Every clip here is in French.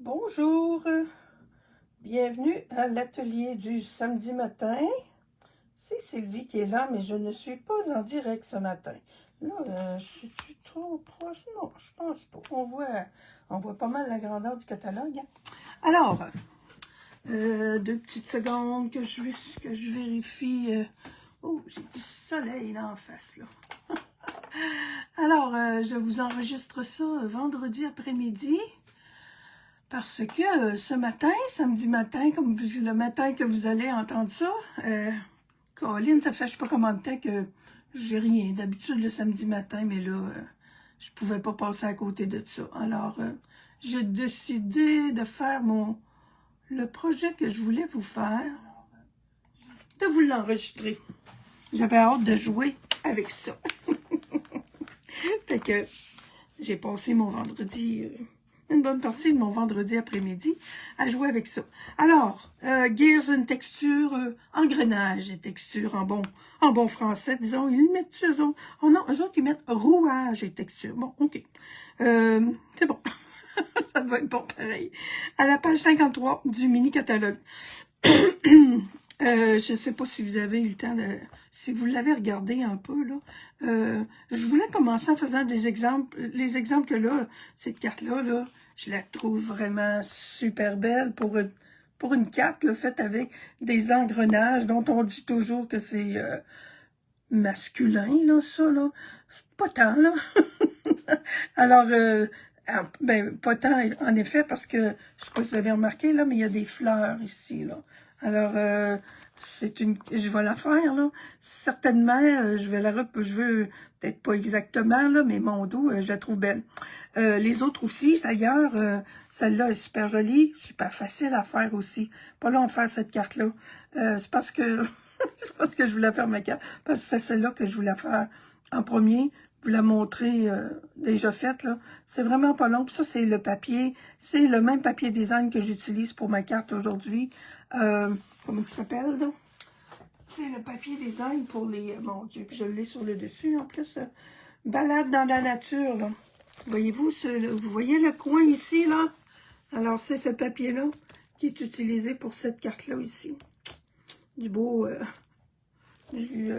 Bonjour, bienvenue à l'atelier du samedi matin. C'est Sylvie qui est là, mais je ne suis pas en direct ce matin. Là, je suis trop proche? Non, je pense pas. On voit pas mal la grandeur du catalogue. Alors, 2 petites secondes que je vérifie. Oh, j'ai du soleil dans la face, là. Alors, je vous enregistre ça vendredi après-midi. Parce que ce matin, samedi matin, comme le matin que vous allez entendre ça, Colline, ça fait je sais pas combien de temps que j'ai rien. D'habitude le samedi matin, mais là, je pouvais pas passer à côté de ça. Alors, j'ai décidé de faire le projet que je voulais vous faire, de vous l'enregistrer. J'avais hâte de jouer avec ça. Fait que j'ai passé mon vendredi... une bonne partie de mon vendredi après-midi à jouer avec ça. Alors, Gears and Texture, engrenage et texture en bon français, disons. Ils mettent eux autres, oh non, eux autres, ils mettent rouage et texture. Bon, ok. C'est bon. Ça doit être bon pareil. À la page 53 du mini-catalogue. Je ne sais pas si vous avez eu le temps de... Si vous l'avez regardé un peu, là. Je voulais commencer en faisant des exemples. Les exemples que là, cette carte-là, là, je la trouve vraiment super belle pour une carte là, faite avec des engrenages dont on dit toujours que c'est masculin, là, ça, là. C'est pas tant, là. Alors, ben, pas tant, en effet, parce que, je sais pas si vous avez remarqué, là, mais il y a des fleurs ici, là. Alors, je vais la faire, là. Certainement, je veux, peut-être pas exactement, là, mais mon dos, je la trouve belle. Les autres aussi, d'ailleurs, celle-là est super jolie, super facile à faire aussi. Pas long à faire cette carte-là. C'est parce que, c'est parce que je voulais faire ma carte, parce que c'est celle-là que je voulais faire en premier. Vous la montrer déjà faite, là. C'est vraiment pas long. Puis ça, c'est le papier. C'est le même papier design que j'utilise pour ma carte aujourd'hui. Comment il s'appelle, là? C'est le papier design pour les... mon Dieu, puis je l'ai sur le dessus, en plus. Balade dans la nature, là. Voyez-vous, vous voyez le coin ici, là? Alors, c'est ce papier-là qui est utilisé pour cette carte-là, ici. Du beau... de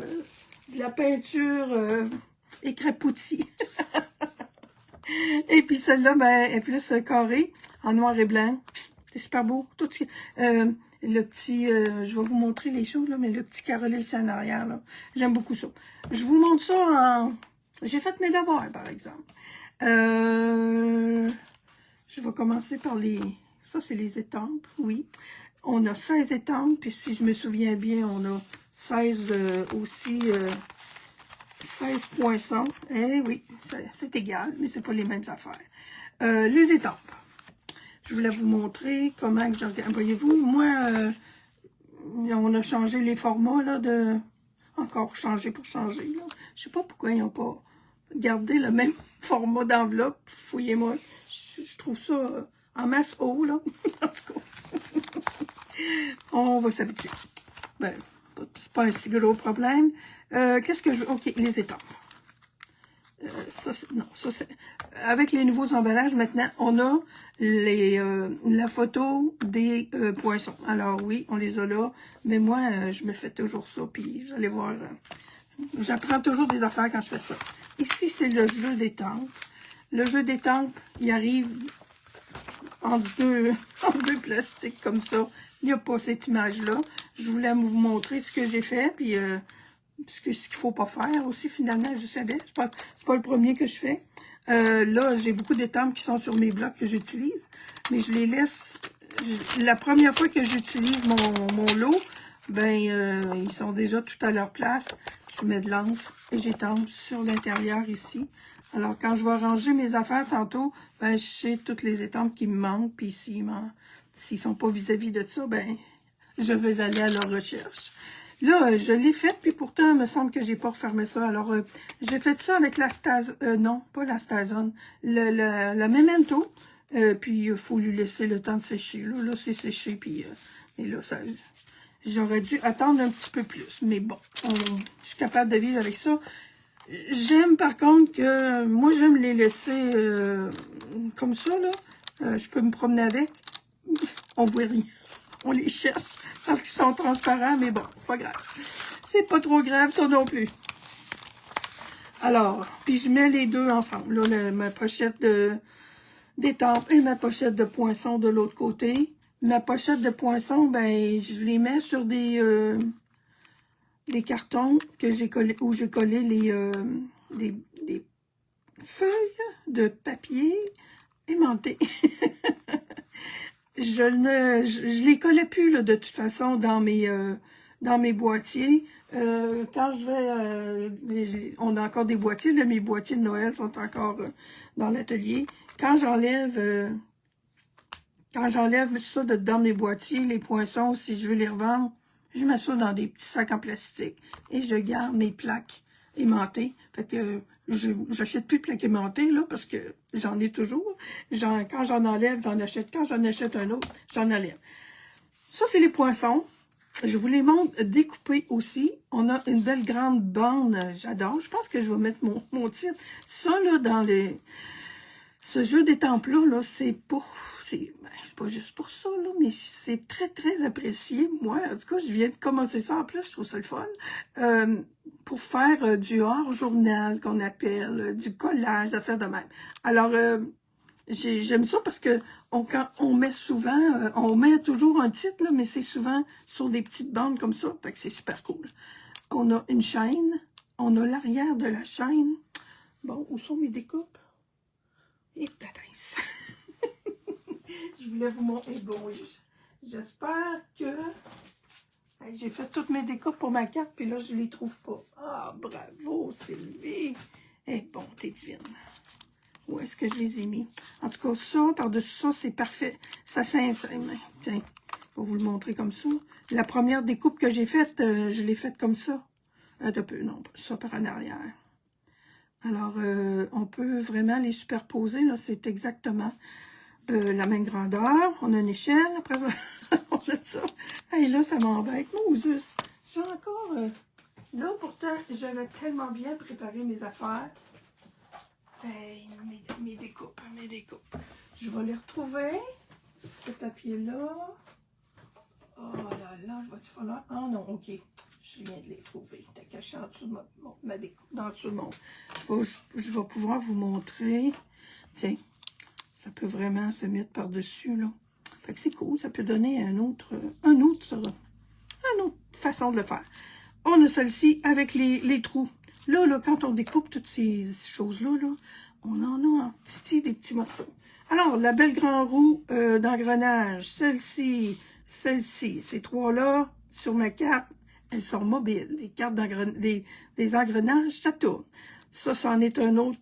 la peinture... écrapoutie. Et puis celle-là, ben, est plus carrée, en noir et blanc. C'est super beau. Tout, le petit, je vais vous montrer les choses, là, mais le petit carrelet ici en arrière, là. J'aime beaucoup ça. Je vous montre ça en... J'ai fait mes devoirs, par exemple. Je vais commencer par les... Ça, c'est les étampes, oui. On a 16 étampes, puis si je me souviens bien, on a 16 aussi... 16 poinçons. Eh oui, c'est égal, mais c'est pas les mêmes affaires. Les étampes. Je voulais vous montrer comment que je regarde. Voyez-vous, moi, on a changé les formats, là, encore changé pour changer, là. Je sais pas pourquoi ils n'ont pas gardé le même format d'enveloppe. Fouillez-moi. Je trouve ça en masse haut, là. En tout cas. On va s'habituer. Ben, c'est pas un si gros problème. Qu'est-ce que je veux? OK, les étampes. Avec les nouveaux emballages, maintenant, on a la photo des poinçons. Alors oui, on les a là, mais moi, je me fais toujours ça, puis vous allez voir, j'apprends toujours des affaires quand je fais ça. Ici, c'est le jeu d'étampes. Le jeu d'étampes, il arrive en deux plastiques comme ça. Il n'y a pas cette image-là. Je voulais vous montrer ce que j'ai fait, puis... ce qu'il ne faut pas faire aussi, finalement, je savais. C'est pas le premier que je fais. Là, j'ai beaucoup d'étampes qui sont sur mes blocs que j'utilise, mais je les laisse... La première fois que j'utilise mon lot, ben, ils sont déjà tout à leur place. Je mets de l'encre et j'étampe sur l'intérieur ici. Alors, quand je vais ranger mes affaires tantôt, ben, je sais toutes les étampes qui me manquent, puis s'ils ne sont pas vis-à-vis de ça, ben, je vais aller à leur recherche. Là, je l'ai fait, puis pourtant, il me semble que j'ai pas refermé ça. Alors, j'ai fait ça avec la non, pas la Stazone, la Memento. Puis, il faut lui laisser le temps de sécher. Là c'est séché, puis... et là, ça... J'aurais dû attendre un petit peu plus. Mais bon, je suis capable de vivre avec ça. J'aime, par contre, que... Moi, j'aime les laisser comme ça, là. Je peux me promener avec. On voit rien. On les cherche parce qu'ils sont transparents, mais bon, pas grave. C'est pas trop grave, ça non plus. Alors, puis je mets les deux ensemble. Là, ma pochette d'étampes et ma pochette de poinçon de l'autre côté. Ma pochette de poinçon, ben, je les mets sur des cartons que j'ai collé, où j'ai collé des feuilles de papier aimanté. Je les collais plus là, de toute façon dans mes boîtiers. Quand je vais, on a encore des boîtiers, là, mes boîtiers de Noël sont encore dans l'atelier. Quand j'enlève ça de dans mes boîtiers, les poinçons, si je veux les revendre, je mets ça dans des petits sacs en plastique et je garde mes plaques aimantées. Fait que j'achète plus de plaques aimantées, là, parce que j'en ai toujours. Quand j'en enlève, j'en achète. Quand j'en achète un autre, j'en enlève. Ça, c'est les poinçons. Je vous les montre découpés aussi. On a une belle grande bande. J'adore. Je pense que je vais mettre mon titre. Ça, là, dans ce jeu d'étampes-là, là, c'est pas juste pour ça, là, mais c'est très, très apprécié. Moi, en tout cas, je viens de commencer ça en plus, je trouve ça le fun. Pour faire du hors-journal, qu'on appelle, du collage, des affaires de même. Alors, j'aime ça parce que quand on met souvent, on met toujours un titre, là, mais c'est souvent sur des petites bandes comme ça, fait que c'est super cool. On a une chaîne, on a l'arrière de la chaîne. Bon, où sont mes découpes? Et patins. Je voulais vous montrer. Bon, j'espère que j'ai fait toutes mes découpes pour ma carte, puis là, je les trouve pas. Ah, bravo, Sylvie. Eh bon, t'es divine. Où est-ce que je les ai mis? En tout cas, ça, par-dessus ça, c'est parfait. Ça s'insère. Tiens, je vais vous le montrer comme ça. La première découpe que j'ai faite, je l'ai faite comme ça. Un peu, non, ça par en arrière. Alors, on peut vraiment les superposer. Là, c'est exactement la même grandeur. On a une échelle. Après ça, on a ça. Et là, ça m'embête. Moses, j'ai encore... là, pourtant, j'avais tellement bien préparé mes affaires. Hey, mes découpes. Je vais les retrouver. Ce papier-là. Oh là là, je vais-tu falloir... Ah non, ok. Je viens de les trouver. T'as caché en dessous de ma découpe. Dans dessous de mon... Je vais pouvoir vous montrer. Tiens, ça peut vraiment se mettre par-dessus, là. Fait que c'est cool. Ça peut donner une autre façon de le faire. On a celle-ci avec les trous. Là, quand on découpe toutes ces choses-là, là, on en a en des petits morceaux. Alors, la belle grande roue d'engrenage, celle-ci, ces trois-là, sur ma carte, elles sont mobiles. Les cartes des engrenages, ça tourne. Ça, c'en est un autre,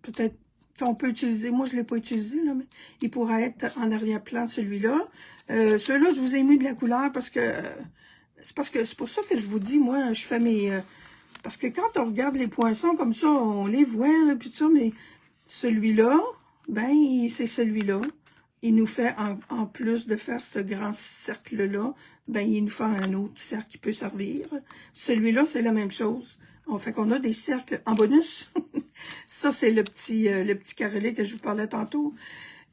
peut-être, qu'on peut utiliser. Moi, je ne l'ai pas utilisé, là, mais il pourrait être en arrière-plan de celui-là. Celui-là, je vous ai mis de la couleur parce que... c'est pour ça que je vous dis, moi, je fais mes... parce que quand on regarde les poinçons comme ça, on les voit, là, puis tout ça, mais celui-là, ben, c'est celui-là. Il nous fait, en plus de faire ce grand cercle-là, ben, il nous fait un autre cercle qui peut servir. Celui-là, c'est la même chose. On fait qu'on a des cercles en bonus. Ça, c'est le petit carrelé que je vous parlais tantôt.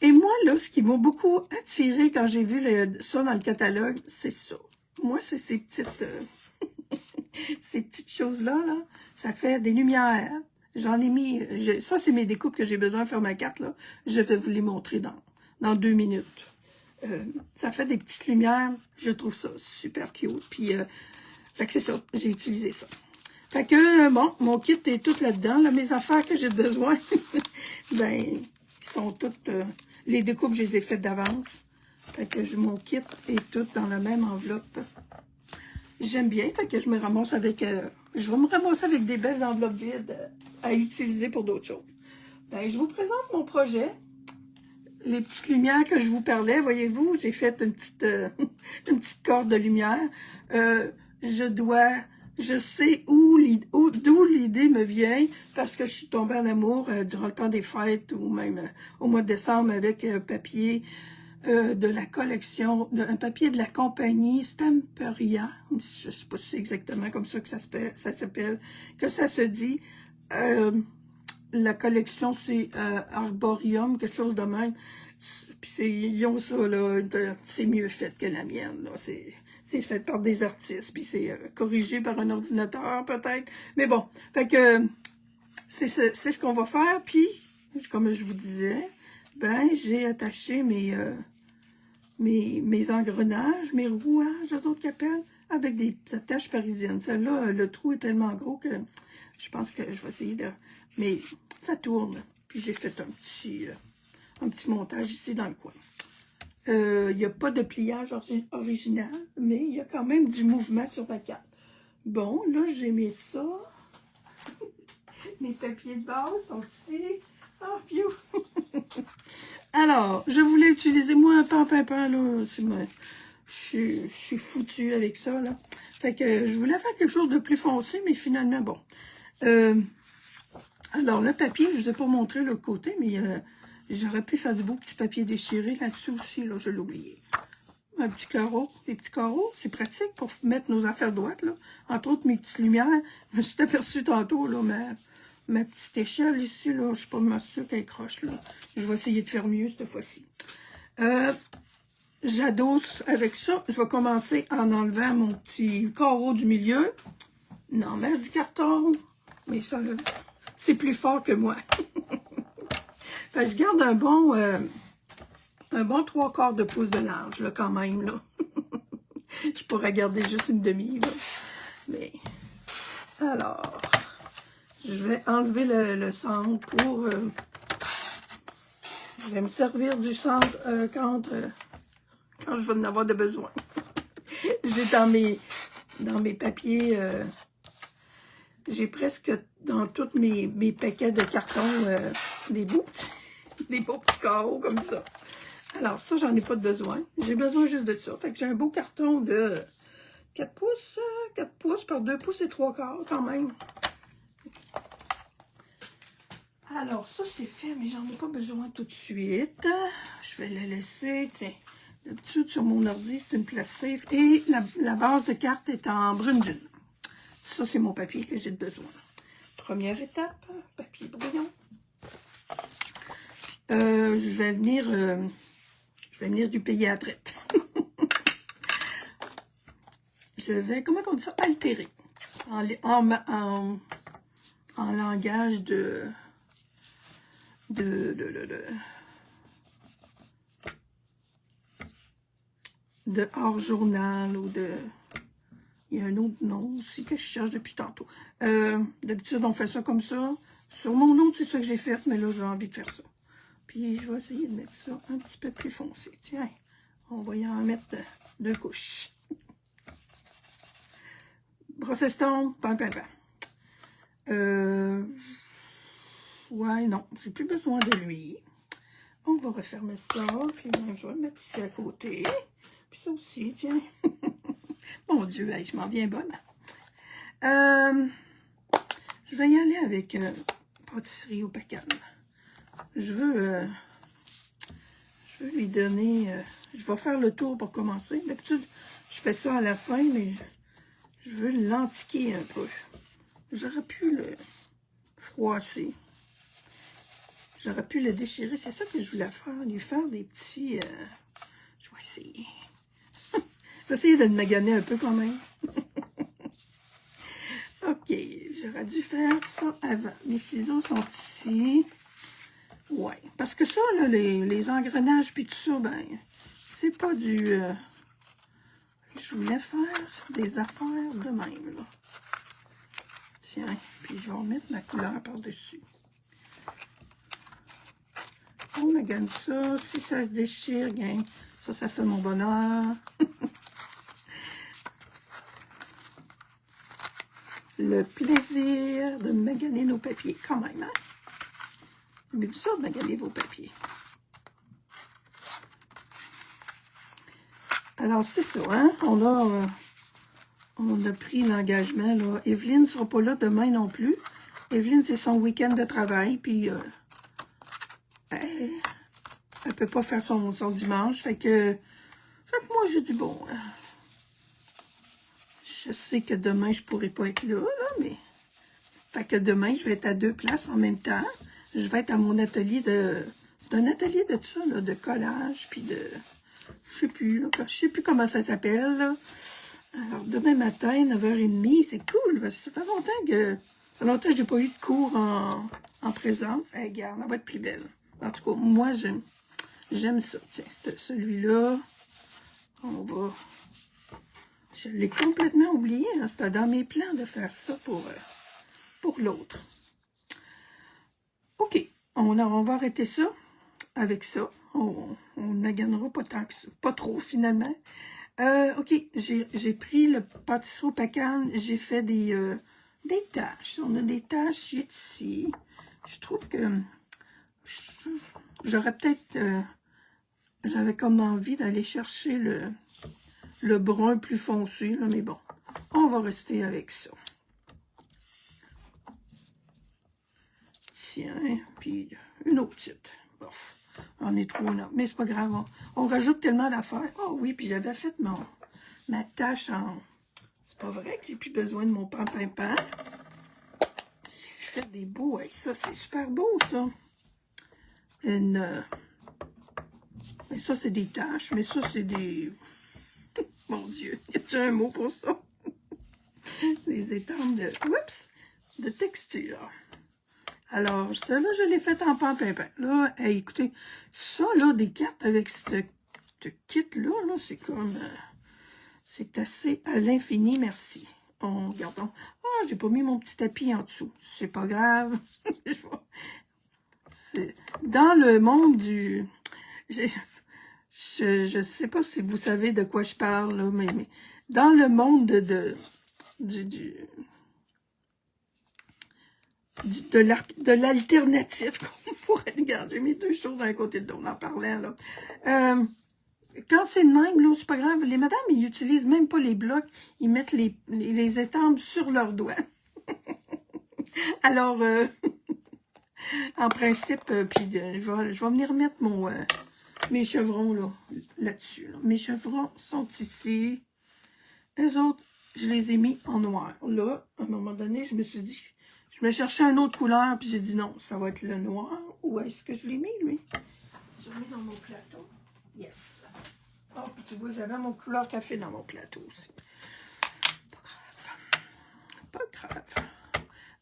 Et moi, là, ce qui m'a beaucoup attiré quand j'ai vu ça dans le catalogue, c'est ça. Moi, c'est ces petites... ces petites choses-là, là, ça fait des lumières. J'en ai mis... ça, c'est mes découpes que j'ai besoin de faire ma carte, là. Je vais vous les montrer dans 2 minutes. Ça fait des petites lumières. Je trouve ça super cute. Puis, fait que c'est ça. J'ai utilisé ça. Fait que, bon, mon kit est tout là-dedans. Là, mes affaires que j'ai besoin, ben, ils sont toutes... les découpes, je les ai faites d'avance. Fait que mon kit est tout dans la même enveloppe. J'aime bien, fait que je me ramasse avec... je vais me ramasser avec des belles enveloppes vides à utiliser pour d'autres choses. Ben, je vous présente mon projet. Les petites lumières que je vous parlais, voyez-vous, j'ai fait une petite corde de lumière. Je sais d'où l'idée me vient, parce que je suis tombée en amour durant le temps des fêtes, ou même au mois de décembre, avec papier de la collection, un papier de la compagnie Stamperia. Je ne sais pas si c'est exactement comme ça que ça s'appelle, que ça se dit. la collection, c'est Arborium, quelque chose de même. Puis ils ont ça, là, c'est mieux fait que la mienne, là. C'est fait par des artistes, puis c'est corrigé par un ordinateur, peut-être. Mais bon, fait que c'est ce qu'on va faire. Puis, comme je vous disais, ben, j'ai attaché mes engrenages, mes rouages, eux autres qu'appellent, avec des attaches parisiennes. Celle-là, le trou est tellement gros que je pense que je vais essayer de... Mais ça tourne. Puis j'ai fait un petit montage ici dans le coin. Il n'y a pas de pliage original, mais il y a quand même du mouvement sur ma carte. Bon, là, j'ai mis ça. Mes papiers de base sont ici. Oh, piou! Alors, je voulais utiliser, moi, un pan-pimpin, là. Je suis foutue avec ça, là. Fait que je voulais faire quelque chose de plus foncé, mais finalement, bon. Alors, le papier, je ne vais pas montrer le côté, mais j'aurais pu faire de beaux petits papiers déchirés là-dessus aussi, là, je l'ai oublié. Un petit carreau, des petits carreaux, c'est pratique pour mettre nos affaires droites, là. Entre autres, mes petites lumières. Je me suis aperçue tantôt, là, ma petite échelle ici, là, je ne suis pas vraiment sûre qu'elle croche, là. Je vais essayer de faire mieux cette fois-ci. J'adosse avec ça. Je vais commencer en enlevant mon petit carreau du milieu. Non, mais du carton. Mais ça, c'est plus fort que moi. Fait que je garde un bon 3/4 de pouce de large, là, quand même, là. Je pourrais garder juste une demi, là. Mais, alors, je vais enlever le centre pour... je vais me servir du centre quand je vais en avoir de besoin. J'ai dans mes papiers... j'ai presque dans tous mes paquets de carton des beaux petits carreaux comme ça. Alors ça, j'en ai pas de besoin. J'ai besoin juste de ça. Fait que j'ai un beau carton de 4 pouces par 2 pouces et 3/4 quand même. Alors ça, c'est fait, mais j'en ai pas besoin tout de suite. Je vais le laisser, tiens. D'habitude, sur mon ordi, c'est une place safe. Et la base de carte est en brune dune. Ça, c'est mon papier que j'ai besoin. Première étape, papier brouillon. Je vais venir du pays à traite. Je vais, comment on dit ça, altérer. En langage de hors-journal ou de... Il y a un autre nom aussi que je cherche depuis tantôt. D'habitude, on fait ça comme ça. Sur mon nom, c'est ça que j'ai fait, mais là, j'ai envie de faire ça. Puis, je vais essayer de mettre ça un petit peu plus foncé. Tiens, on va y en mettre 2 couches. Brosse-estompe, pan. Ouais, non, j'ai plus besoin de lui. On va refermer ça, puis je vais le mettre ici à côté. Puis ça aussi, tiens. Mon Dieu, hey, je m'en viens bonne. Je vais y aller avec pâtisserie au pacane. Je veux lui donner... je vais faire le tour pour commencer. D'habitude, je fais ça à la fin, mais je veux l'antiquer un peu. J'aurais pu le froisser. J'aurais pu le déchirer. C'est ça que je voulais faire. Lui faire des petits... je vais essayer. Je vais essayer de le maganer un peu quand même. OK, j'aurais dû faire ça avant. Mes ciseaux sont ici. Ouais, parce que ça, là, les engrenages puis tout ça, ben, c'est pas du... je voulais faire des affaires de même, là. Tiens, puis je vais remettre ma couleur par-dessus. On magane ça. Si ça se déchire, bien, ça fait mon bonheur. Le plaisir de maganer nos papiers, quand même, hein? Mais vous ça, de maganer vos papiers. Alors, c'est ça, hein? On a pris l'engagement, là. Evelyne ne sera pas là demain non plus. Evelyne, c'est son week-end de travail, puis elle ne peut pas faire son dimanche. Fait que moi, j'ai du bon. Je sais que demain, je pourrais pas être là, mais Fait que demain, je vais être à 2 places en même temps. Je vais être à mon atelier de... C'est un atelier de ça, là, de collage, puis de... Je sais plus, là, je sais plus comment ça s'appelle, là. Alors, demain matin, 9h30, c'est cool, parce que ça fait longtemps que j'ai pas eu de cours en présence. Hey, regarde, elle va être plus belle. En tout cas, moi, j'aime ça. Tiens, celui-là, on va... Je l'ai complètement oublié, hein. C'était dans mes plans de faire ça pour l'autre. OK, on va arrêter ça avec ça. On ne gagnera pas tant que ça. Pas trop, finalement. OK, j'ai pris le pâtisserie au pacane. J'ai fait des tâches. On a des tâches ici. Je trouve que j'aurais peut-être... j'avais comme envie d'aller chercher le brun plus foncé, là, mais bon, on va rester avec ça. Tiens, puis une autre petite. Bof, on est trop là, mais c'est pas grave, on rajoute tellement d'affaires. Oh oui, puis j'avais fait ma tâche en... C'est pas vrai que j'ai plus besoin de mon pan-pan-pan. J'ai fait des beaux, hey, ça c'est super beau ça. Mais ça c'est des tâches, mais ça c'est des... Mon Dieu, y a-t-il un mot pour ça? Des étampes de texture. Alors, ça, là, je l'ai fait en pan-pimpin. Là, hey, écoutez, ça, là, des cartes avec ce kit-là, là, c'est comme... c'est assez à l'infini, merci. Regardons. Ah, j'ai pas mis mon petit tapis en dessous. C'est pas grave. C'est dans le monde du... Je sais pas si vous savez de quoi je parle, là, mais dans le monde de l'alternative, qu'on pourrait regarder. J'ai mis deux choses d'un côté de l'autre en parlant, là. Quand c'est le même, là, c'est pas grave. Les madames, ils utilisent même pas les blocs. Ils mettent les étampes sur leurs doigts. Alors, en principe, puis je vais venir mettre mes chevrons là-dessus. Mes chevrons sont ici. Les autres, je les ai mis en noir. Là, à un moment donné, je me suis dit, je me cherchais une autre couleur, puis j'ai dit non, ça va être le noir. Où est-ce que je l'ai mis, lui? Je l'ai mis dans mon plateau. Yes. Oh, puis tu vois, j'avais mon couleur café dans mon plateau aussi. Pas grave.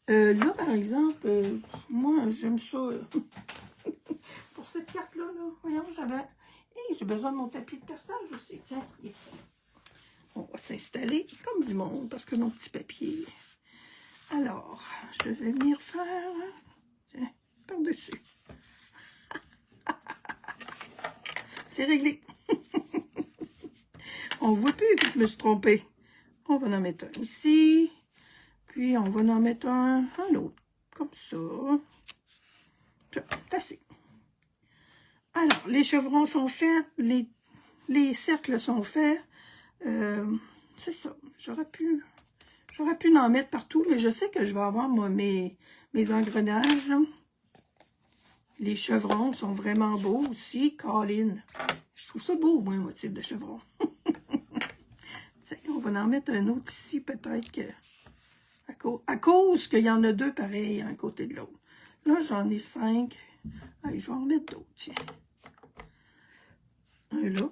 Là, par exemple, moi, j'aime ça. Pour cette carte-là, voyons, j'ai besoin de mon tapis de perçage aussi. Tiens, ici. On va s'installer comme du monde, parce que mon petit papier... Alors, je vais venir faire... Tiens, par-dessus. C'est réglé. On ne voit plus que je me suis trompée. On va en mettre un ici. Puis, on va en mettre un autre. Comme ça. C'est assez. Alors, les chevrons sont faits. Les cercles sont faits. C'est ça. J'aurais pu en mettre partout. Mais je sais que je vais avoir, moi, mes engrenages, là. Les chevrons sont vraiment beaux aussi. Colin. Je trouve ça beau, moi, mon type de chevron. On va en mettre un autre ici, peut-être que... À cause qu'il y en a deux pareils, un côté de l'autre. Là, j'en ai 5. Allez, je vais en mettre d'autres, tiens. Un là.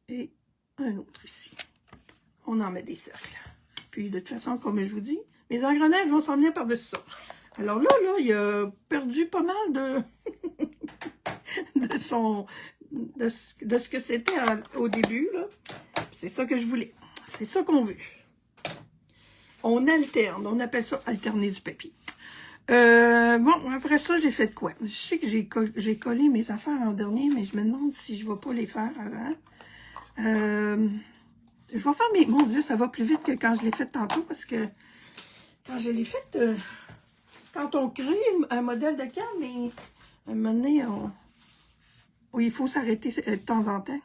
Et un autre ici. On en met des cercles. Puis, de toute façon, comme je vous dis, mes engrenages vont s'en venir par-dessus ça. Alors là, il a perdu pas mal de ce que c'était au début, là. C'est ça que je voulais. C'est ça qu'on veut. On alterne. On appelle ça alterner du papier. Bon, après ça, j'ai fait quoi? Je sais que j'ai collé mes affaires en dernier, mais je me demande si je ne vais pas les faire avant. Je vais faire mes... Mon Dieu, ça va plus vite que quand je l'ai fait tantôt, parce que quand je l'ai fait... quand on crée un modèle de canne, mais à un moment donné, il faut s'arrêter de temps en temps.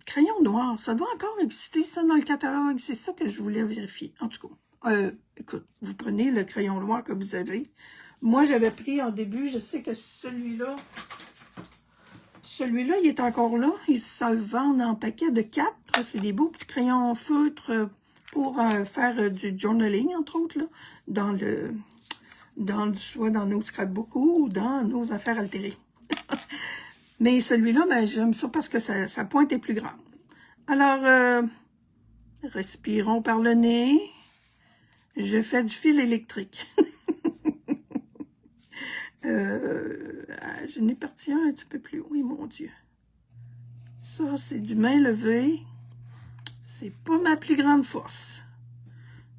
Crayon noir, ça doit encore exister, ça, dans le catalogue. C'est ça que je voulais vérifier. En tout cas, écoute, vous prenez le crayon noir que vous avez. Moi, j'avais pris en début, je sais que celui-là, il est encore là. Il se vend en paquet de 4. C'est des beaux petits crayons feutres pour faire du journaling, entre autres, là, soit dans nos scrapbooks ou dans nos affaires altérées. Mais celui-là, ben, j'aime ça parce que sa pointe est plus grande. Alors, respirons par le nez. Je fais du fil électrique. Je n'ai parti un petit peu plus haut, oui, mon Dieu. Ça, c'est du main levée. C'est pas ma plus grande force.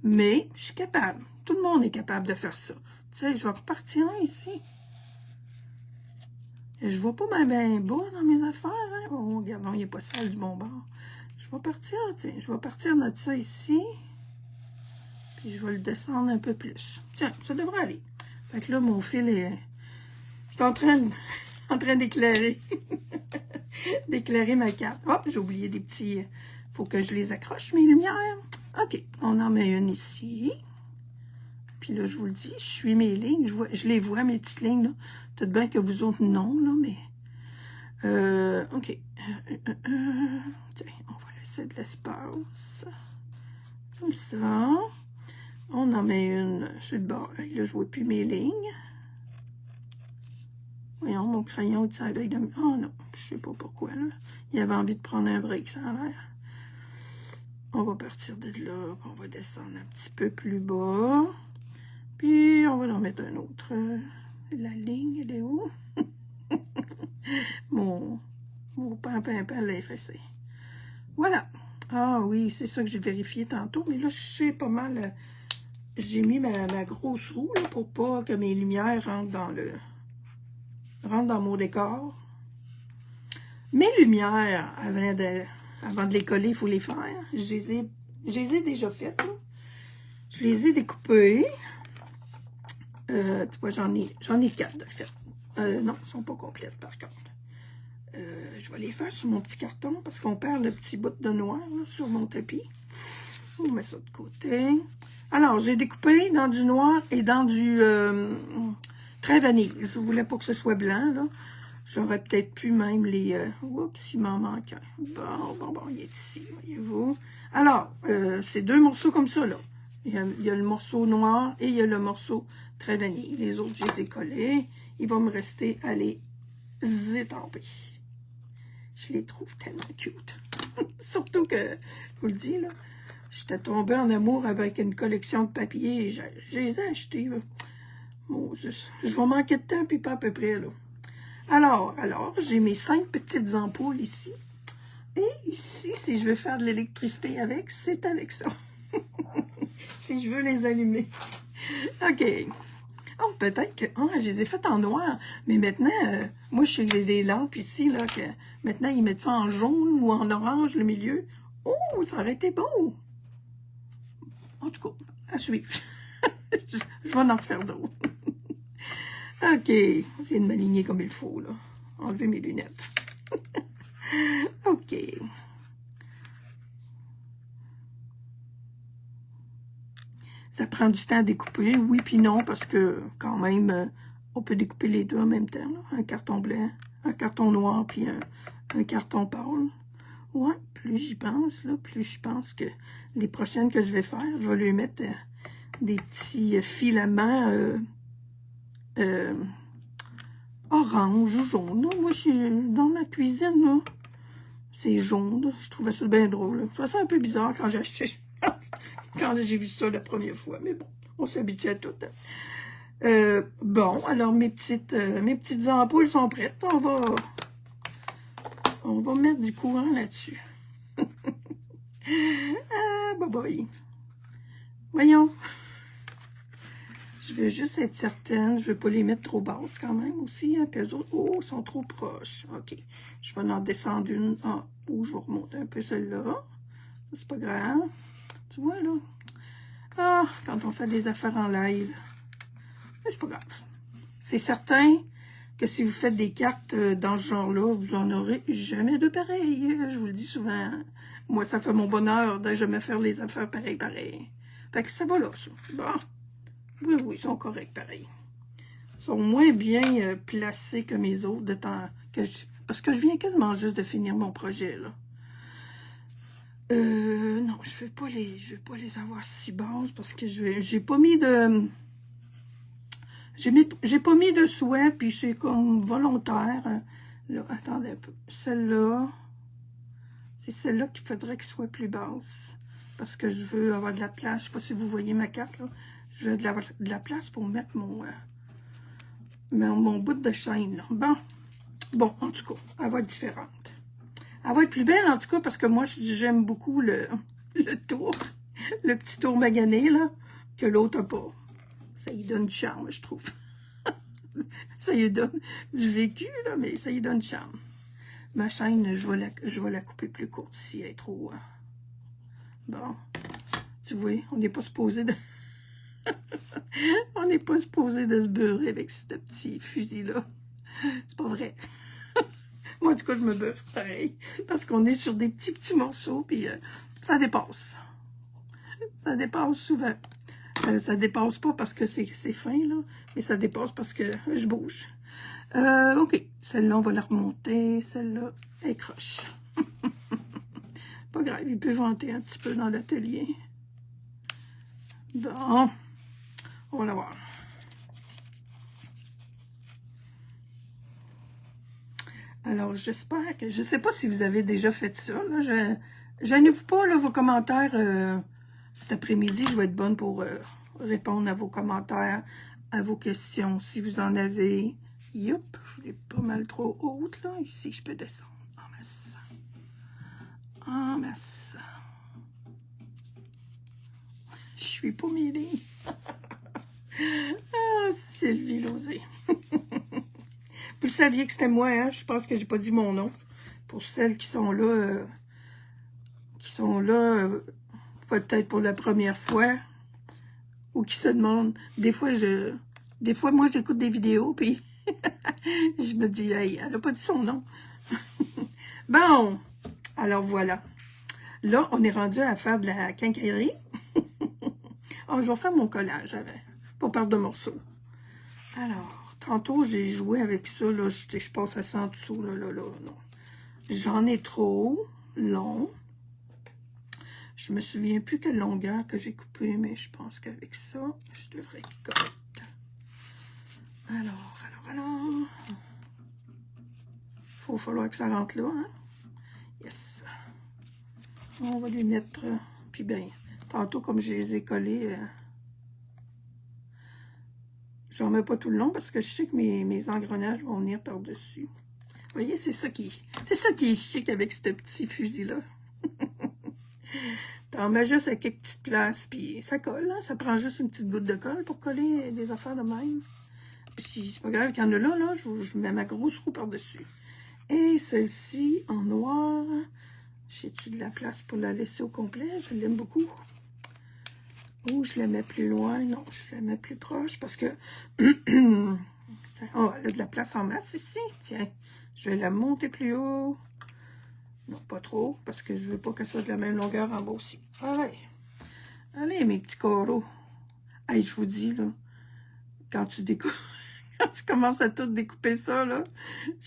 Mais je suis capable. Tout le monde est capable de faire ça. Tu sais, je vais repartir un ici. Je vois pas ma main bas dans mes affaires. Hein? Oh, regarde, non, il n'est pas sale du bon bord. Je vais partir, tiens, je vais partir de ça ici. Puis je vais le descendre un peu plus. Tiens, ça devrait aller. Fait que là, mon fil est... Je suis en train d'éclairer. d'éclairer ma carte. Hop, j'ai oublié des petits... Faut que je les accroche, mes lumières. OK, on en met une ici. Puis là, je vous le dis, je suis mes lignes. Je les vois, mes petites lignes, là. Peut-être bien que vous autres, non, là, mais... OK. Tiens, on va laisser de l'espace. Comme ça. On en met une sur le bord. Là, je vois plus mes lignes. Voyons, mon crayon est avec de... Oh non, je sais pas pourquoi, là. Il avait envie de prendre un break, ça a l'air. On va partir de là, on va descendre un petit peu plus bas. Puis, on va en mettre un autre. La ligne, elle est où? mon pain l'a effacé. Voilà. Ah oui, c'est ça que j'ai vérifié tantôt. Mais là, je sais pas mal... J'ai mis ma grosse roue là, pour pas que mes lumières rentrent dans mon décor. Mes lumières, avant de les coller, il faut les faire. Je les ai déjà faites. Là. Je les ai découpées. Tu vois, j'en ai 4 de fait. Non, elles ne sont pas complètes par contre. Je vais les faire sur mon petit carton parce qu'on perd le petit bout de noir là, sur mon tapis. On met ça de côté. Alors, j'ai découpé dans du noir et dans du très vanille. Je ne voulais pas que ce soit blanc, là. J'aurais peut-être pu même les... oups, il m'en manque un. Bon, il est ici, voyez-vous. Alors, c'est 2 morceaux comme ça, là. Il y a le morceau noir et il y a le morceau très vanille. Les autres, je les ai collés. Il va me rester à les étamper. Je les trouve tellement cute. Surtout que, je vous le dis, là, j'étais tombée en amour avec une collection de papiers. Je les ai achetés, là. Bon, je vais manquer de temps, puis pas à peu près, là. Alors, j'ai mes 5 petites ampoules ici. Et ici, si je veux faire de l'électricité avec, c'est avec ça. Si je veux les allumer. OK. Oh, peut-être que... Ah, je les ai faites en noir. Mais maintenant, moi, je sais que j'ai des lampes ici, là, que maintenant, ils mettent ça en jaune ou en orange, le milieu. Oh, ça aurait été beau. En tout cas, à suivre. Je vais en refaire d'autres. OK. Essayer de m'aligner comme il faut, là. Enlever mes lunettes. OK. Ça prend du temps à découper, oui puis non, parce que quand même, on peut découper les deux en même temps. Là. Un carton blanc, un carton noir, puis un carton pâle. Ouais, plus j'y pense, là, plus je pense que les prochaines que je vais faire, je vais lui mettre des petits filaments orange ou jaune. Là. Moi, je suis dans ma cuisine, là. C'est jaune. Là. Je trouvais ça bien drôle. Là. Ça fait un peu bizarre quand j'ai acheté quand j'ai vu ça la première fois. Mais bon, on s'habitue à tout. Bon, alors mes petites ampoules sont prêtes. On va mettre du courant là-dessus. Bye bye. Voyons. Je veux juste être certaine. Je ne veux pas les mettre trop basses quand même aussi. Hein, puis eux autres, oh, ils sont trop proches. OK. Je vais en descendre une en haut. Je vais remonter un peu celle-là. C'est pas grave. Tu vois, là? Ah, quand on fait des affaires en live. Mais c'est pas grave. C'est certain que si vous faites des cartes dans ce genre-là, vous en aurez jamais de pareil. Je vous le dis souvent. Moi, ça fait mon bonheur de jamais faire les affaires pareil. Fait que ça va là, ça. Bon. Oui, ils sont corrects, pareil. Ils sont moins bien placés que mes autres de temps. Parce que je viens quasiment juste de finir mon projet, là. Non, je veux pas les avoir si basses parce que j'ai pas mis de... J'ai pas mis de souhait, puis c'est comme volontaire. Là, attendez un peu. Celle-là, c'est celle-là qu'il faudrait qu'elle soit plus basse. Parce que je veux avoir de la place. Je sais pas si vous voyez ma carte, là. Je veux de la place pour mettre mon bout de chaîne, là. Bon, en tout cas, elle va être différente. Elle va être plus belle, en tout cas, parce que moi, j'aime beaucoup le tour. Le petit tour magané, là, que l'autre n'a pas. Ça y donne du charme, je trouve. Ça y donne du vécu, là, mais ça y donne du charme. Ma chaîne, je vais la couper plus courte si elle est trop... Bon, tu vois, on n'est pas supposé de... on n'est pas supposé de se beurrer avec ce petit fusil-là. C'est pas vrai. Moi, en tout cas, je me beurre pareil. Parce qu'on est sur des petits morceaux, puis ça dépasse. Ça dépasse souvent. Ça dépasse pas parce que c'est fin, là, mais ça dépasse parce que je bouge. OK. Celle-là, on va la remonter. Celle-là, elle croche. Pas grave, il peut vanter un petit peu dans l'atelier. Bon. On va la voir. Alors, j'espère que... Je sais pas si vous avez déjà fait ça, là. Gênez-vous pas, là, vos commentaires. Cet après-midi, je vais être bonne pour répondre à vos commentaires, à vos questions, si vous en avez. Youp, je l'ai pas mal trop haute, là. Ici, je peux descendre en masse. En masse. Je suis pas mêlée. Ah, Sylvie Lauzé. Vous le saviez que c'était moi, hein? Je pense que j'ai pas dit mon nom. Pour celles qui sont là, peut-être pour la première fois, ou qui se demandent. Des fois, moi, j'écoute des vidéos, puis je me dis, hey, elle a pas dit son nom. Bon, alors voilà. Là, on est rendu à faire de la quincaillerie. Oh, je vais faire mon collage avec, pour part de morceaux. Alors, tantôt, j'ai joué avec ça, là, je passe à ça en dessous, là, non. J'en ai trop long. Je me souviens plus quelle longueur que j'ai coupé, mais je pense qu'avec ça, je devrais être correct. Alors. Il va falloir que ça rentre là, hein? Yes. On va les mettre, puis bien, tantôt, comme je les ai collés, j'en mets pas tout le long parce que je sais que mes engrenages vont venir par-dessus. Vous voyez, c'est ça qui est chic avec ce petit fusil-là. T'en mets juste à quelques petites places, puis ça colle, hein? Ça prend juste une petite goutte de colle pour coller des affaires de même. Puis c'est pas grave qu'il y en a là, je mets ma grosse roue par-dessus. Et celle-ci, en noir, j'ai-tu de la place pour la laisser au complet? Je l'aime beaucoup. Ou je la mets plus loin? Non, je la mets plus proche parce que... oh, elle a de la place en masse ici. Tiens, je vais la monter plus haut. Non, pas trop, parce que je veux pas qu'elle soit de la même longueur en bas aussi. Allez, allez mes petits coraux. Hey, je vous dis, là, quand tu découpes, quand tu commences à tout découper ça, là,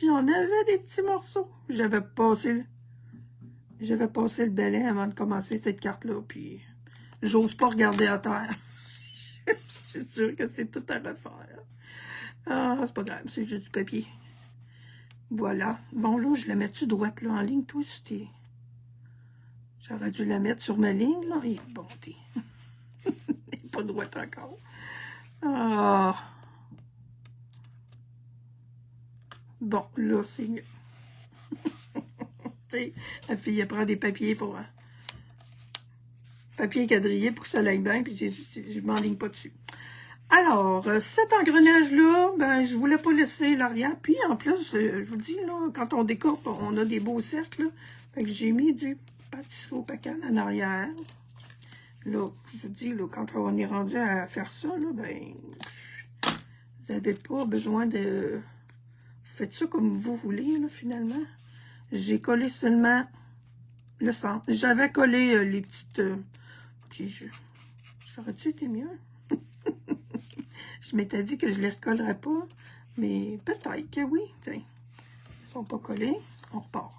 j'en avais des petits morceaux. J'avais passé le balai avant de commencer cette carte-là, puis j'ose pas regarder à terre. Je suis sûre que c'est tout à refaire. Ah, c'est pas grave, c'est juste du papier. Voilà. Bon, là, je la mets-tu droite, là, en ligne, toi, c'était... J'aurais dû la mettre sur ma ligne, là. Et bon, t'es... pas droite encore. Ah. Bon, là, c'est mieux. Tu sais, la fille, elle prend des papiers pour... papier quadrillé pour que ça aille bien, puis je m'enligne pas dessus. Alors, cet engrenage-là, ben, je voulais pas laisser l'arrière. Puis, en plus, je vous dis, là, quand on découpe, on a des beaux cercles, là. Fait que j'ai mis du pâtisserie au pacan en arrière. Là, je vous dis, là, quand on est rendu à faire ça, là, ben, vous n'avez pas besoin de... Faites ça comme vous voulez, là, finalement. J'ai collé seulement le centre. J'avais collé les petites... Ça aurait-tu été mieux? Je m'étais dit que je ne les recollerais pas, mais peut-être que oui. Tiens, ils ne sont pas collés. On repart.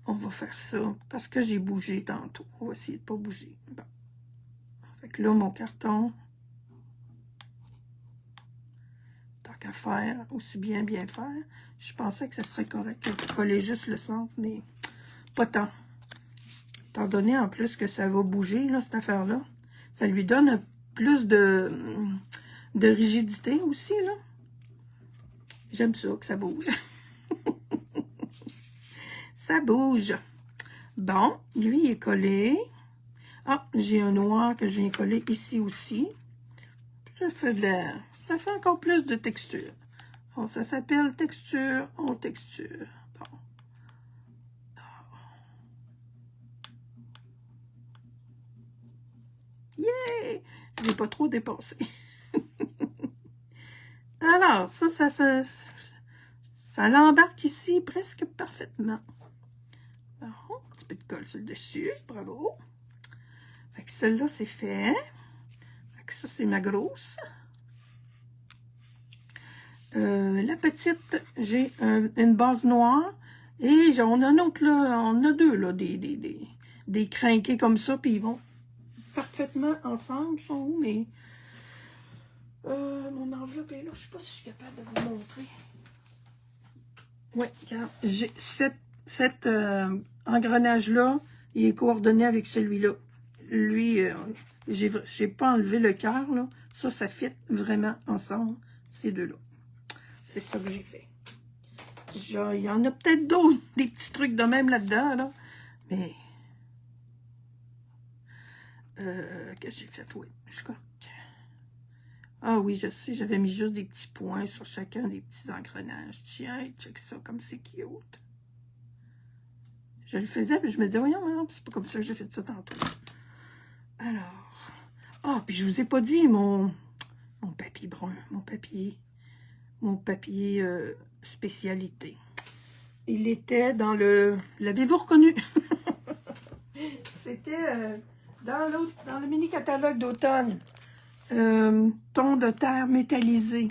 On va faire ça parce que j'ai bougé tantôt. On va essayer de ne pas bouger. Bon. Fait que là, mon carton, tant qu'à faire, aussi bien faire, je pensais que ce serait correct de coller juste le centre, mais pas tant. Étant donné en plus que ça va bouger, là, cette affaire-là, ça lui donne plus de rigidité aussi, là. J'aime ça, que ça bouge. Ça bouge. Bon, lui, il est collé. Ah, j'ai un noir que je viens coller ici aussi. Ça fait ça fait encore plus de texture. Bon, ça s'appelle texture en texture. Bon. Yeah! J'ai pas trop dépassé. Alors, ça l'embarque ici presque parfaitement. Bon, un petit peu de colle sur le dessus. Bravo. Fait que celle-là, c'est fait. Fait que ça, c'est ma grosse. La petite, j'ai une base noire. Et on a un autre, là. On a deux, là, des crinqués comme ça. Puis ils vont parfaitement ensemble. Ils sont où, mais... mon enveloppe est là. Je sais pas si je suis capable de vous montrer. Oui, regarde. Cet engrenage-là, il est coordonné avec celui-là. Lui, j'ai pas enlevé le cœur, là. Ça fit vraiment ensemble, ces deux-là. C'est ça que j'ai fait. Il y en a peut-être d'autres, des petits trucs de même là-dedans, là. Mais... qu'est-ce que j'ai fait? Oui, je crois que... Ah oui, je sais, j'avais mis juste des petits points sur chacun des petits engrenages. Tiens, check ça, comme c'est cute. Je le faisais, puis je me disais, voyons, mais non, c'est pas comme ça que j'ai fait ça tantôt. Alors... Ah, puis je vous ai pas dit mon papier brun, mon papier spécialité. Il était dans le... L'avez-vous reconnu? C'était dans le mini-catalogue d'automne. Ton de terre métallisé.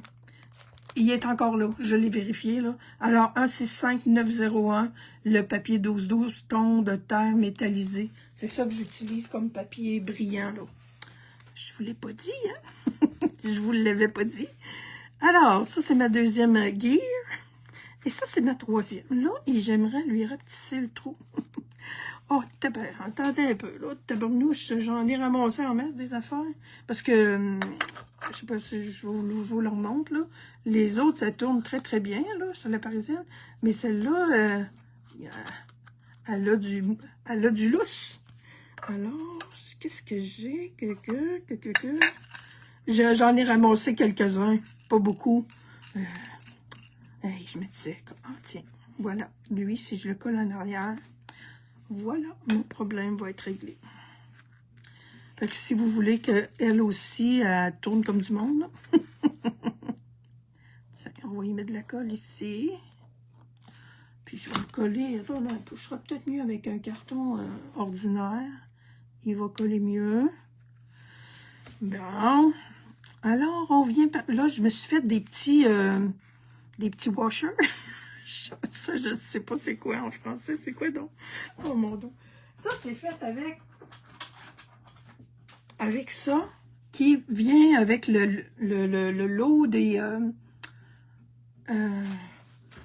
Il est encore là, je l'ai vérifié, là. Alors, 165901, le papier 1212, ton de terre métallisé. C'est ça que j'utilise comme papier brillant, là. Je vous l'ai pas dit, hein? Je vous l'avais pas dit. Alors, ça, c'est ma deuxième gear. Et ça, c'est ma troisième. Là, et j'aimerais lui rapetisser le trou. Oh, attendez un peu, là. Tabarnouche, j'en ai ramassé en masse des affaires. Parce que, je sais pas si je vous le remonte, là. Les autres, ça tourne très, très bien, là, sur la parisienne. Mais celle-là, elle a du lousse. Alors, qu'est-ce que j'ai? J'en ai ramassé quelques-uns. Pas beaucoup. Hey, je me disais, ah, tiens, voilà. Lui, si je le colle en arrière, voilà, mon problème va être réglé. Fait que si vous voulez qu'elle aussi, elle tourne comme du monde, tiens, on va y mettre de la colle ici. Puis je vais le coller, attends, un peu, je serai peut-être mieux avec un carton ordinaire. Il va coller mieux. Bon. Alors, on vient par... Là, je me suis fait des petits washers. Ça, je ne sais pas c'est quoi en français. C'est quoi donc? Oh mon Dieu. Ça, c'est fait avec ça qui vient avec le lot des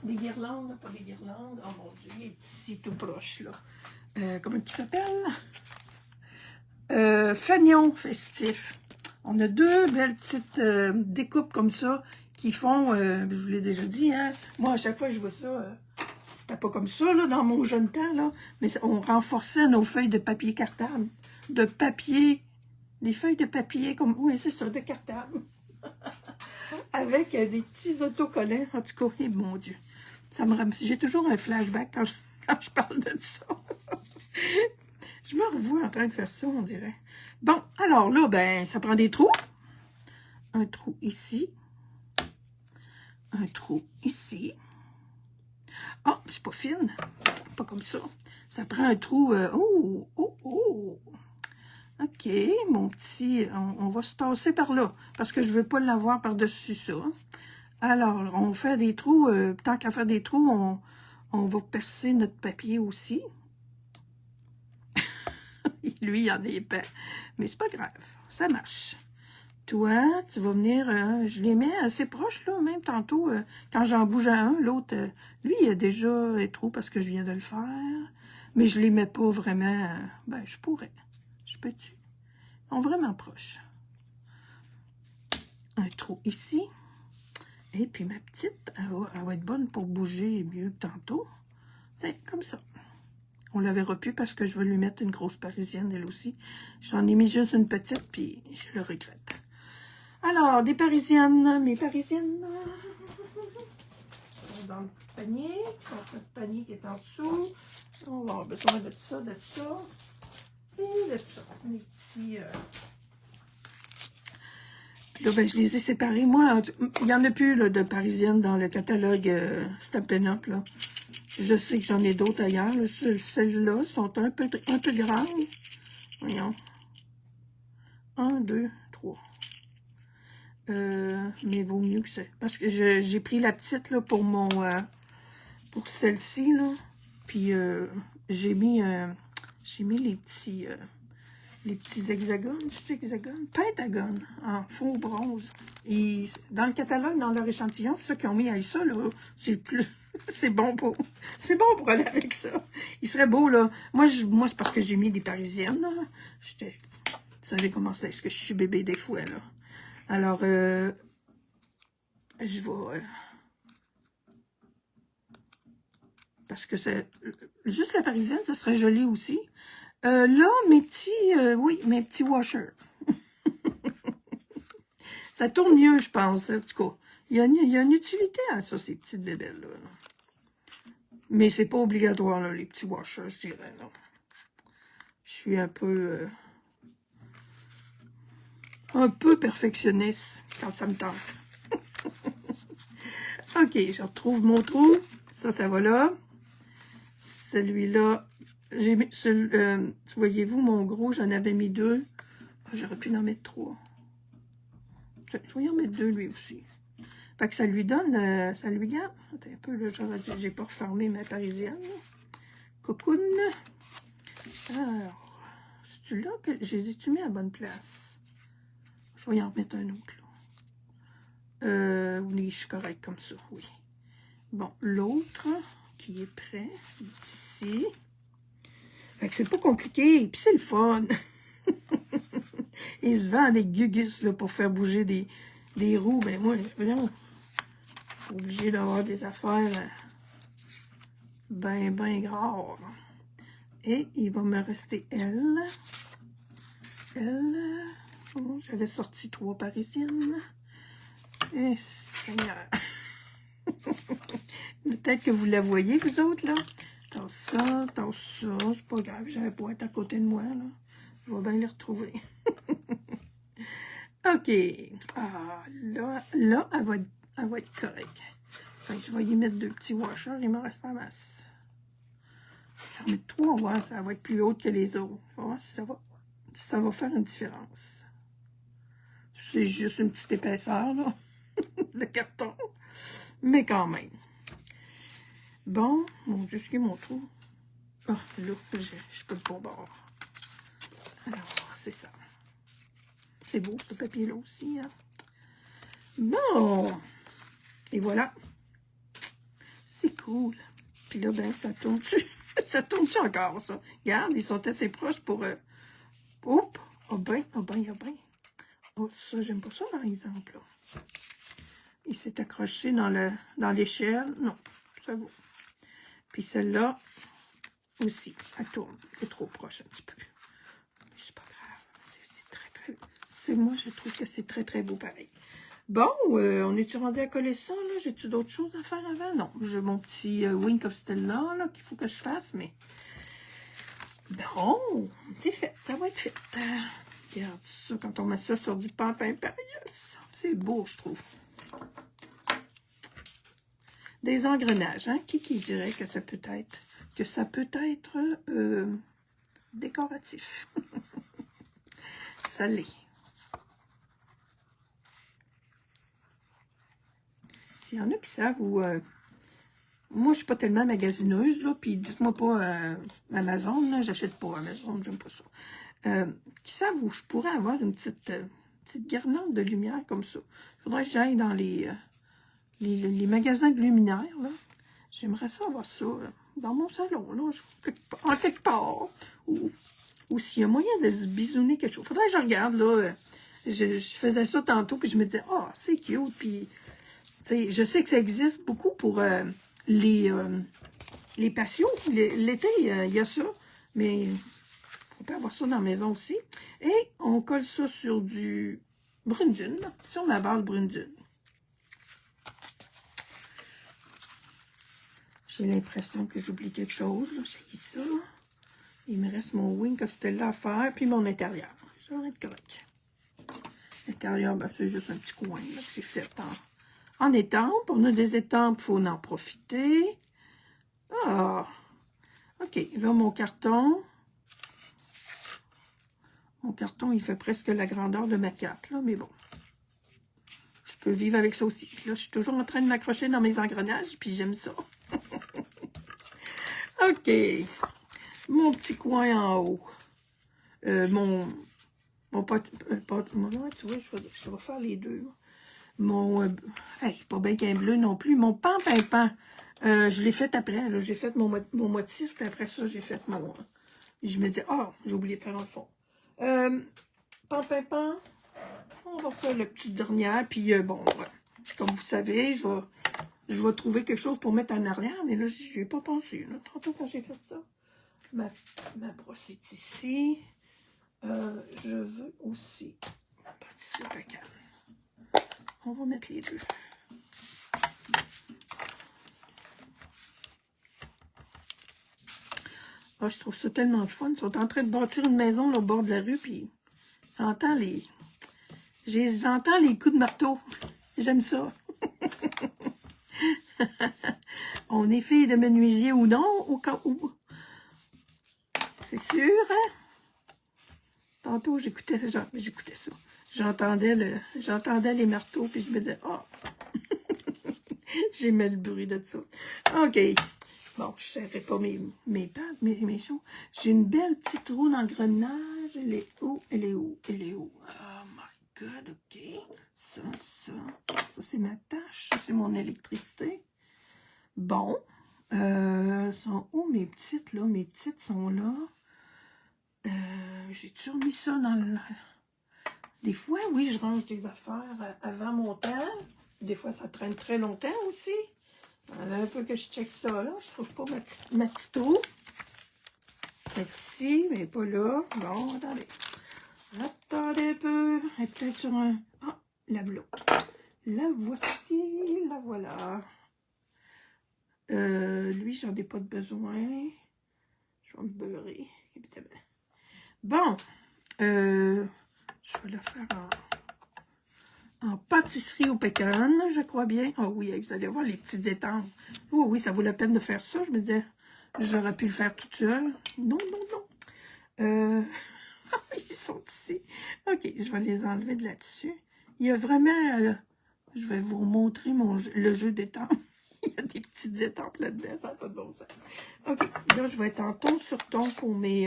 guirlandes. Pas des guirlandes. Oh mon Dieu, il est ici tout proche, là. Comment il s'appelle? Fanion festif. On a deux belles petites découpes comme ça qui font, je vous l'ai déjà dit, hein, moi à chaque fois que je vois ça, c'était pas comme ça là, dans mon jeune temps, là, mais on renforçait nos feuilles de papier cartable. De papier, les feuilles de papier, comme, oui c'est ça, de cartable. Avec des petits autocollants, en tout cas, et mon Dieu. J'ai toujours un flashback quand je parle de ça. Je me revois en train de faire ça, on dirait. Bon, alors là, ben, ça prend des trous. Un trou ici. Un trou ici. Ah, c'est pas fine. Pas comme ça. Ça prend un trou... oh. OK, mon petit... On va se tasser par là. Parce que je veux pas l'avoir par-dessus ça. Alors, on fait des trous. Tant qu'à faire des trous, on va percer notre papier aussi. Lui, il en est épais. Mais c'est pas grave, ça marche. Toi, tu vas venir, je les mets assez proches, là, même tantôt, quand j'en bouge à un, l'autre, lui, il a déjà un trou parce que je viens de le faire, mais je les mets pas vraiment, ben, je pourrais, je peux-tu, ils sont vraiment proches. Un trou ici, et puis ma petite, elle va être bonne pour bouger mieux que tantôt, c'est comme ça. On la verra plus parce que je vais lui mettre une grosse parisienne, elle aussi. J'en ai mis juste une petite, puis je le regrette. Alors, des parisiennes, mes parisiennes, dans le panier, notre panier qui est en dessous. On va avoir besoin de ça, et de ça. Mes petits... Puis là, ben, je les ai séparés. Moi, il n'y en a plus là, de parisiennes dans le catalogue Step & Up, là. Je sais que j'en ai d'autres ailleurs. Celles-là sont un peu grandes. Voyons. 1, 2, 3. Mais vaut mieux que ça. Parce que j'ai pris la petite là pour mon pour celle-ci là. Puis j'ai mis les petits hexagones, pentagones en faux bronze. Et dans le catalogue, dans leur échantillon, c'est ceux qui ont mis avec ça là, c'est plus c'est bon pour aller avec ça. Il serait beau là. Moi c'est parce que j'ai mis des parisiennes là. Vous savez comment c'est, est-ce que je suis bébé des fois là. Alors, je vais... parce que c'est... Juste la parisienne, ça serait joli aussi. Là, mes petits washers. Ça tourne mieux, je pense, en tout cas. Il y a une utilité à ça, ces petites bébelles-là. Mais c'est pas obligatoire, là, les petits washers, je dirais, là. Je suis un peu perfectionniste quand ça me tente. OK, je retrouve mon trou. Ça va là. Celui-là, j'ai mis, voyez-vous, mon gros, j'en avais mis 2. J'aurais pu en mettre 3. Je vais en mettre 2, lui aussi. Fait que ça lui donne, ça lui garde. Attends un peu, là, j'ai pas refermé ma parisienne. Cocoon. Alors, c'est-tu là que j'ai-tu mis à la bonne place? Je vais en remettre un autre, là. Oui, je suis correcte comme ça, oui. Bon, l'autre qui est prêt, il est ici. Fait que c'est pas compliqué, puis c'est le fun. Il se vend des gugus là, pour faire bouger des roues. Ben moi, je suis vraiment obligé d'avoir des affaires ben graves. Et il va me rester elle. Oh, j'avais sorti 3 parisiennes. Et Seigneur. Peut-être que vous la voyez, vous autres, là. Dans ça, c'est pas grave, j'ai un boîte à côté de moi, là. Je vais bien les retrouver. OK. Ah, là, elle va être correcte. Fait que je vais y mettre 2 petits washers, il me reste en masse. Je vais en mettre 3, on va voir, ça va être plus haute que les autres. On va voir si ça va faire une différence. C'est juste une petite épaisseur, là, de carton. Mais quand même. Bon, mon Dieu, ce qui est mon trou. Ah, là, je peux le pas bord. Alors, c'est ça. C'est beau, ce papier-là aussi, hein. Bon! Et voilà. C'est cool. Puis là, ben, ça tourne-tu? Ça tourne-tu encore, ça? Regarde, ils sont assez proches pour... Oups! Ah ben. Oh, ça, j'aime pas ça, par exemple, là. Il s'est accroché dans l'échelle. Non, ça va. Puis celle-là aussi, elle tourne. Elle est trop proche un petit peu. Mais c'est pas grave. C'est très... Moi, je trouve que c'est très beau pareil. Bon, on est-tu rendu à coller ça, là? J'ai-tu d'autres choses à faire avant? Non, j'ai mon petit Wink of Stella, là, qu'il faut que je fasse, mais... Bon, c'est fait. Ça va être fait. Regarde ça, quand on met ça sur du Pampin Paris, c'est beau, je trouve. Des engrenages, hein? Qui dirait que ça peut être décoratif. Ça l'est. S'il y en a qui savent où moi, je suis pas tellement magasineuse, là, puis dites-moi pas Amazon, là, j'achète pas Amazon, j'aime pas ça. Qui savent où je pourrais avoir une petite guirlande de lumière comme ça. Il faudrait que j'aille dans les magasins de luminaires, là. J'aimerais ça avoir ça dans mon salon, là, en quelque part. Ou s'il y a moyen de se bisouner quelque chose. Faudrait que je regarde, là. Je faisais ça tantôt, puis je me disais, ah, c'est cute, puis, tu sais, je sais que ça existe beaucoup pour les patios. L'été, il y a ça, mais on peut avoir ça dans la maison aussi. Et on colle ça sur du brune dune, sur ma base brune dune. J'ai l'impression que j'oublie quelque chose. J'ai ça. Il me reste mon Wink of Stella à faire, puis mon intérieur. Ça va être correct. L'intérieur, ben, c'est juste un petit coin là, que j'ai fait en étampes. On a des étampes, il faut en profiter. Ah! OK, là, mon carton. Mon carton, il fait presque la grandeur de ma carte, là, mais bon. Je peux vivre avec ça aussi. Là, je suis toujours en train de m'accrocher dans mes engrenages, puis j'aime ça. OK. Mon petit coin en haut. Mon tu vois, je vais faire les deux. Mon, hey, pas bien qu'un bleu non plus. Mon pan-pimpin, je l'ai fait après. J'ai fait mon motif, puis après ça, j'ai fait mon... Je me dis, ah, j'ai oublié de faire le fond. Pan-pimpin, on va faire le petit dernier, puis bon, ouais. Comme vous savez, je vais trouver quelque chose pour mettre en arrière, mais là, je n'y ai pas pensé. Là. Tantôt, quand j'ai fait ça, ma brosse est ici. Je veux aussi pâtisserie locale. On va mettre les deux. Ah, je trouve ça tellement fun. Ils sont en train de bâtir une maison là, au bord de la rue, puis j'entends les coups de marteau. J'aime ça. On est fille de menuisier ou non, au cas où. C'est sûr, hein? Tantôt, j'écoutais ça. J'entendais les marteaux, puis je me disais, ah! J'aimais le bruit de ça. OK. Bon, je ne serrerai pas mes pattes, mes choses. J'ai une belle petite roue d'engrenage. Elle est où? Elle est où? Elle est où? Oh my God, OK. Ça, c'est ma tâche. Ça, c'est mon électricité. Bon. Sont où mes petites, là? Mes petites sont là. J'ai-tu remis ça dans le... Des fois, oui, je range des affaires avant mon temps. Des fois, ça traîne très longtemps aussi. Alors, un peu que je check ça, là. Je trouve pas ma petite roue. Elle est ici, mais pas là. Bon, attendez. Attendez un peu. Elle est peut-être sur un... Ah, la voilà. La voici, la voilà. Lui, j'en ai pas de besoin. Je vais me beurrer, évidemment. Bon. Je vais le faire en pâtisserie au pécan, je crois bien. Oh oui, vous allez voir les petites étampes. Oh oui, ça vaut la peine de faire ça. Je me disais, j'aurais pu le faire toute seule. Non, non, non. Ils sont ici. OK, je vais les enlever de là-dessus. Il y a vraiment... je vais vous montrer le jeu d'étampes. Il y a des petites étampes là-dedans, ça n'a pas de bon sens. OK, là, je vais être en ton sur ton pour mes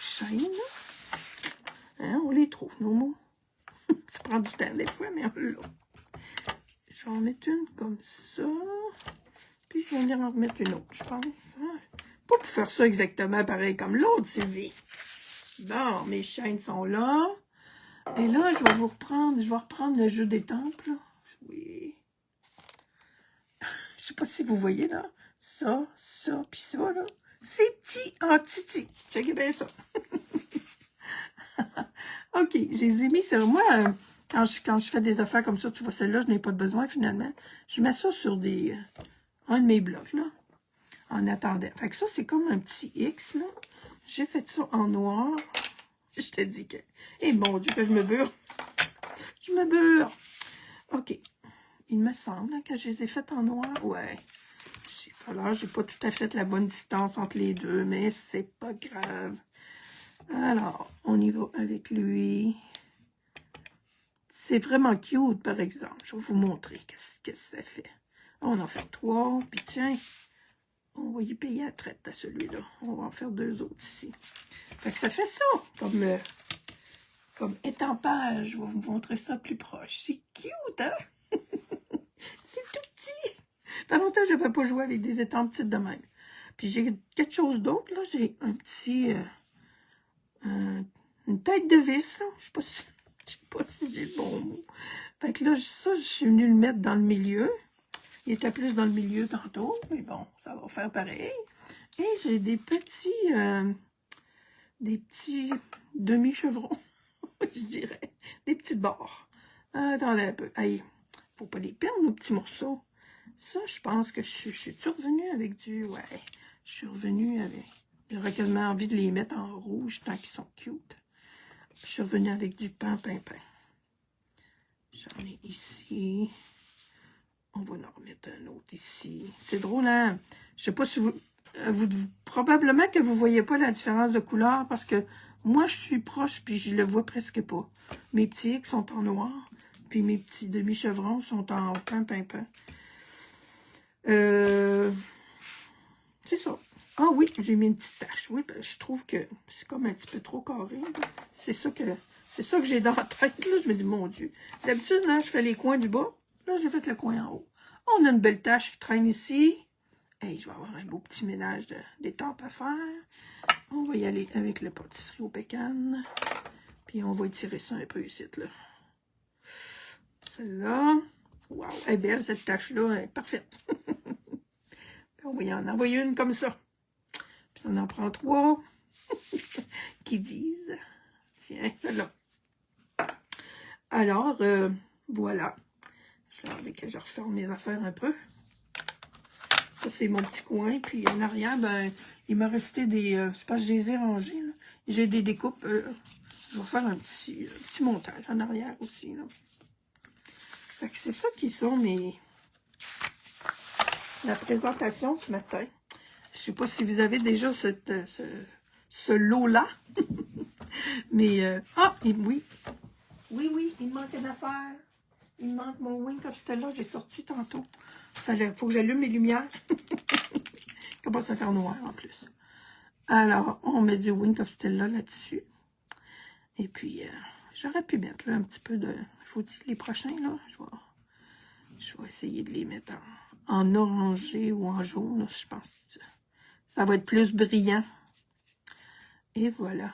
chaînes. Hein, on les trouve, nos mots. Ça prend du temps des fois, mais on l'a. Je vais en mettre une comme ça. Puis je vais venir en remettre une autre, je pense. Hein? Pas pour faire ça exactement pareil comme l'autre, Sylvie. Bon, mes chaînes sont là. Et là, je vais reprendre le jeu des temples. Oui. Je sais pas si vous voyez, là. Ça, puis ça, là. C'est petit en titi. Checkez bien ça. OK, je les ai mis sur moi. Quand je fais des affaires comme ça, tu vois, celle-là, je n'ai pas de besoin, finalement. Je mets ça sur un de mes blocs, là. En attendant. Fait que ça, c'est comme un petit X, là. J'ai fait ça en noir. Je te dis que... Eh, mon Dieu, que je me beurre. Je me beurre. OK. Il me semble hein, que je les ai faites en noir. Ouais. Alors, j'ai pas tout à fait la bonne distance entre les deux, mais c'est pas grave. Alors, on y va avec lui. C'est vraiment cute, par exemple. Je vais vous montrer qu'est-ce que ça fait. On en fait 3, puis tiens, on va y payer la traite à celui-là. On va en faire 2 autres ici. Fait que ça fait ça, comme étampage. Je vais vous montrer ça plus proche. C'est cute, hein? C'est tout petit. Dans longtemps, je n'avais pas joué avec des étampes petites de même. Puis j'ai quelque chose d'autre, là. J'ai un petit... une tête de vis, là. Je sais pas si j'ai le bon mot. Fait que là, ça, je suis venue le mettre dans le milieu. Il était plus dans le milieu tantôt, mais bon, ça va faire pareil. Et j'ai des petits demi-chevrons, je dirais. Des petites barres. Attendez un peu. Aïe, faut pas les perdre, nos petits morceaux. Ça, je pense que je suis revenue avec du... Ouais, je suis revenue avec... J'aurais quasiment envie de les mettre en rouge tant qu'ils sont cute. Je suis revenue avec du pain. J'en ai ici. On va en remettre un autre ici. C'est drôle, hein? Je sais pas si vous... probablement que vous voyez pas la différence de couleur parce que moi, je suis proche puis je le vois presque pas. Mes petits X sont en noir puis mes petits demi-chevrons sont en pain. C'est ça. Ah oui, j'ai mis une petite tache. Oui, ben, je trouve que c'est comme un petit peu trop carré. C'est ça que j'ai dans la tête. Là. Je me dis, mon Dieu. D'habitude, là, je fais les coins du bas. Là, j'ai fait le coin en haut. On a une belle tache qui traîne ici. Hey, je vais avoir un beau petit ménage d'étampes à faire. On va y aller avec le pâtisserie au pécan. Puis on va étirer ça un peu ici, là. Celle-là. Wow, elle est belle, cette tache-là. Elle est parfaite. On va y en envoyer une comme ça. Puis on en prend 3. Qui disent. Tiens, là. Alors, voilà. Je vais regarder que je referme mes affaires un peu. Ça, c'est mon petit coin. Puis en arrière, ben, il m'a resté des... c'est parce que je les ai rangés. J'ai des découpes. Je vais faire un petit montage en arrière aussi. Là. Fait que c'est ça qui sont la présentation ce matin. Je sais pas si vous avez déjà ce lot-là. Mais, oui. Oui, il me manque une affaire. Il me manque mon Wink of Stella. J'ai sorti tantôt. Faut que j'allume mes lumières. Comment ça faire noir en plus. Alors, on met du Wink of Stella là-dessus. Et puis, j'aurais pu mettre là, un petit peu de... Faut dire les prochains, là. Je vais essayer de les mettre en orangé ou en jaune. Là, je pense que ça va être plus brillant. Et voilà.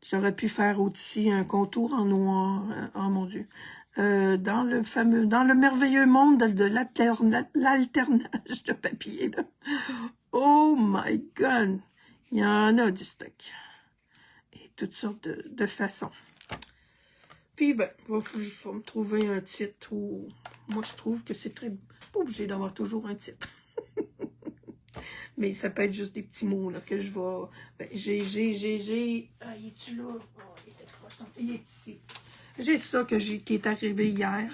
J'aurais pu faire aussi un contour en noir. Oh mon Dieu. Dans le merveilleux monde de l'alternage de papier. Là. Oh my God. Il y en a du stock. Et toutes sortes de façons. Puis, ben, je vais me trouver un titre où... Moi, je trouve que c'est très... Pas obligé d'avoir toujours un titre. Mais ça peut être juste des petits mots, là, que je vais... Ben, j'ai... Ah, il est-tu là? Oh, il était proche. Il est ici. J'ai ça qui est arrivé hier.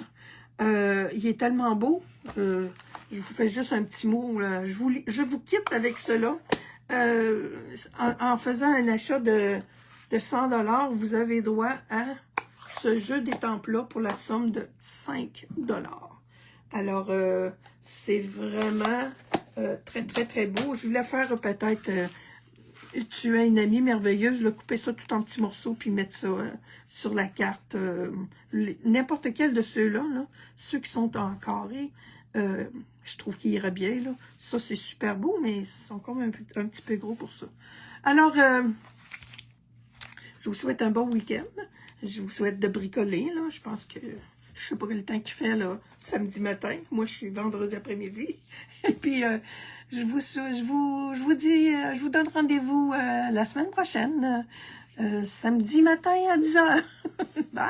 Il est tellement beau. Je vous fais juste un petit mot. Là. Je vous quitte avec cela. En faisant un achat de 100 $, vous avez droit à ce jeu d'étampes-là pour la somme de 5 $. Alors, c'est vraiment très, très, très beau. Je voulais faire peut-être... tu as une amie merveilleuse, là, couper ça tout en petits morceaux, puis mettre ça sur la carte. N'importe quel de ceux-là, là, ceux qui sont en carré, je trouve qu'ils iraient bien. Là. Ça, c'est super beau, mais ils sont quand même un petit peu gros pour ça. Alors, je vous souhaite un bon week-end. Je vous souhaite de bricoler. Là. Je pense que... Je sais pas quel temps qu'il fait, là, samedi matin. Moi, je suis vendredi après-midi. Et puis... je vous dis, je vous donne rendez-vous la semaine prochaine, samedi matin à 10 h. Bye!